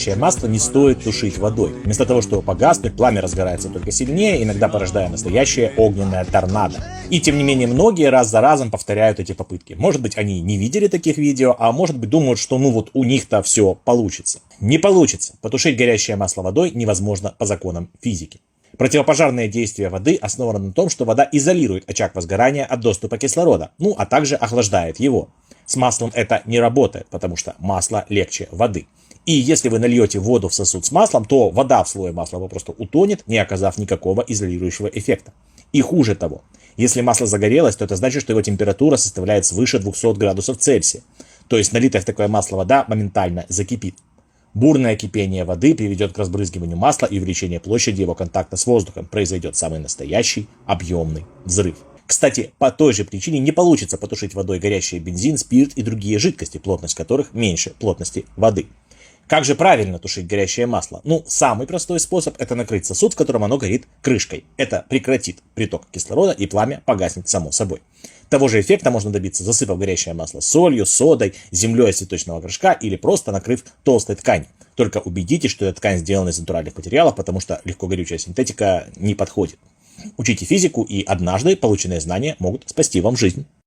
Масло не стоит тушить водой. Вместо того, чтобы погаснуть, пламя разгорается только сильнее, иногда порождая настоящее огненное торнадо. И тем не менее, многие раз за разом повторяют эти попытки. Может быть, они не видели таких видео, а может быть, думают, что у них-то все получится. Не получится. Потушить горящее масло водой невозможно по законам физики. Противопожарное действие воды основано на том, что вода изолирует очаг возгорания от доступа кислорода, а также охлаждает его. С маслом это не работает, потому что масло легче воды. И если вы нальете воду в сосуд с маслом, то вода в слое масла просто утонет, не оказав никакого изолирующего эффекта. И хуже того, если масло загорелось, то это значит, что его температура составляет свыше 200 градусов Цельсия. То есть налитая в такое масло вода моментально закипит. Бурное кипение воды приведет к разбрызгиванию масла и увеличению площади его контакта с воздухом. Произойдет самый настоящий объемный взрыв. Кстати, по той же причине не получится потушить водой горящий бензин, спирт и другие жидкости, плотность которых меньше плотности воды. Как же правильно тушить горящее масло? Самый простой способ – это накрыть сосуд, в котором оно горит, крышкой. Это прекратит приток кислорода, и пламя погаснет само собой. Того же эффекта можно добиться, засыпав горящее масло солью, содой, землей из цветочного горшка или просто накрыв толстой тканью. Только убедитесь, что эта ткань сделана из натуральных материалов, потому что легко горючая синтетика не подходит. Учите физику, и однажды полученные знания могут спасти вам жизнь.